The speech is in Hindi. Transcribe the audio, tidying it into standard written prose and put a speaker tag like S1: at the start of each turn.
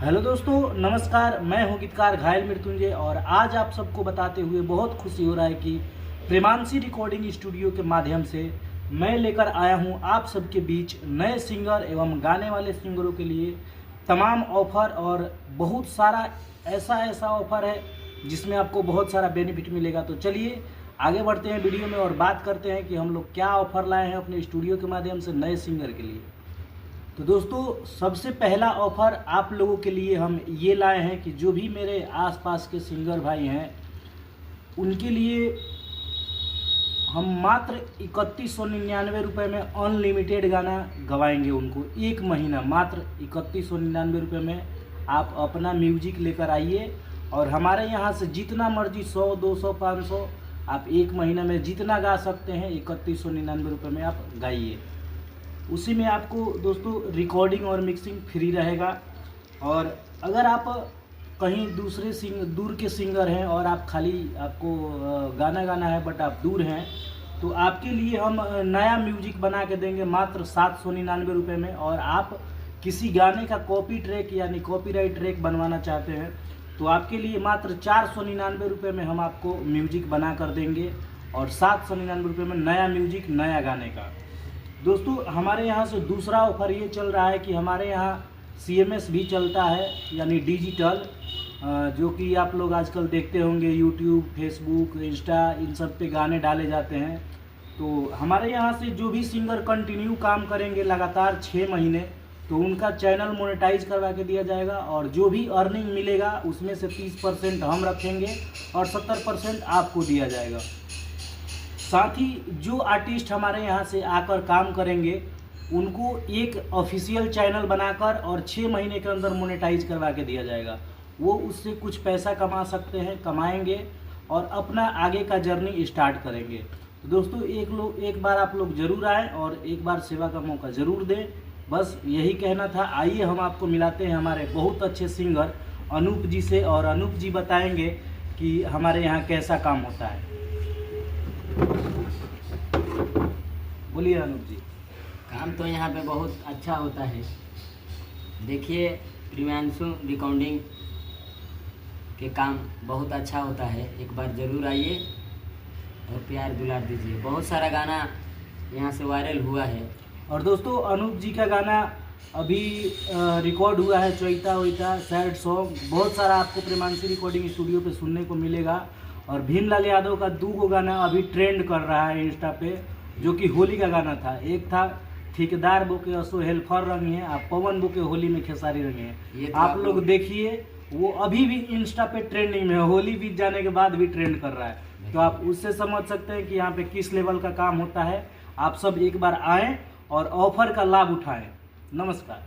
S1: हेलो दोस्तों, नमस्कार। मैं हूं गीतकार घायल मृत्युंजय और आज आप सबको बताते हुए बहुत खुशी हो रहा है कि प्रेमांशी रिकॉर्डिंग स्टूडियो के माध्यम से मैं लेकर आया हूं आप सबके बीच नए सिंगर एवं गाने वाले सिंगरों के लिए तमाम ऑफर। और बहुत सारा ऐसा ऑफर है जिसमें आपको बहुत सारा बेनिफिट मिलेगा। तो चलिए आगे बढ़ते हैं वीडियो में और बात करते हैं कि हम लोग क्या ऑफर लाए हैं अपने स्टूडियो के माध्यम से नए सिंगर के लिए। तो दोस्तों, सबसे पहला ऑफ़र आप लोगों के लिए हम ये लाए हैं कि जो भी मेरे आसपास के सिंगर भाई हैं उनके लिए हम मात्र 3199 रुपये में अनलिमिटेड गाना गवाएंगे। उनको एक महीना मात्र 3199 रुपये में आप अपना म्यूजिक लेकर आइए और हमारे यहाँ से जितना मर्जी 100, 200, 500 आप एक महीना में जितना गा सकते हैं 3199 रुपये में आप गाइए। उसी में आपको दोस्तों रिकॉर्डिंग और मिक्सिंग फ्री रहेगा। और अगर आप कहीं दूर के सिंगर हैं और आप आपको गाना गाना है बट आप दूर हैं, तो आपके लिए हम नया म्यूजिक बना के देंगे मात्र 799 रुपये में। और आप किसी गाने का कॉपी ट्रैक यानी कॉपीराइट ट्रैक बनवाना चाहते हैं तो आपके लिए मात्र 499 रुपये में हम आपको म्यूजिक बना कर देंगे और 799 रुपये में नया म्यूजिक नया गाने का। दोस्तों, हमारे यहाँ से दूसरा ऑफ़र ये चल रहा है कि हमारे यहाँ CMS भी चलता है यानी डिजिटल, जो कि आप लोग आजकल देखते होंगे यूट्यूब, फेसबुक, इंस्टा इन सब पे गाने डाले जाते हैं। तो हमारे यहाँ से जो भी सिंगर कंटिन्यू काम करेंगे लगातार 6 महीने तो उनका चैनल मोनेटाइज करवा के दिया जाएगा और जो भी अर्निंग मिलेगा उसमें से 30% हम रखेंगे और 70% आपको दिया जाएगा। साथ ही जो आर्टिस्ट हमारे यहाँ से आकर काम करेंगे उनको एक ऑफिशियल चैनल बनाकर और 6 महीने के अंदर मोनेटाइज करवा के दिया जाएगा। वो उससे कुछ पैसा कमा सकते हैं, कमाएंगे और अपना आगे का जर्नी स्टार्ट करेंगे। तो दोस्तों, एक बार आप लोग ज़रूर आएँ और एक बार सेवा का मौका ज़रूर दें। बस यही कहना था। आइए हम आपको मिलाते हैं हमारे बहुत अच्छे सिंगर अनूप जी से और अनूप जी बताएंगे कि हमारे यहाँ कैसा काम होता है। बोलिए अनूप जी।
S2: काम तो यहाँ पे बहुत अच्छा होता है। देखिए, प्रेमांशु रिकॉर्डिंग के काम बहुत अच्छा होता है। एक बार ज़रूर आइए और प्यार दुलार दीजिए। बहुत सारा गाना यहाँ से वायरल हुआ है।
S1: और दोस्तों, अनूप जी का गाना अभी रिकॉर्ड हुआ है, चोइता वोइता सैड सॉन्ग, बहुत सारा आपको प्रेमांशी रिकॉर्डिंग स्टूडियो पे सुनने को मिलेगा। और भीमलाल यादव का 2 गाना अभी ट्रेंड कर रहा है इंस्टा पे, जो कि होली का गाना था। एक था ठेकेदार बोके असो हेल्फर रंग है, आप पवन बोके होली में खेसारी रंग है। आप लोग देखिए, वो अभी भी इंस्टा पे ट्रेंडिंग में है, होली बीत जाने के बाद भी ट्रेंड कर रहा है। तो आप उससे समझ सकते हैं कि यहाँ पे किस लेवल का काम होता है। आप सब एक बार आएँ और ऑफर का लाभ उठाएं। नमस्कार।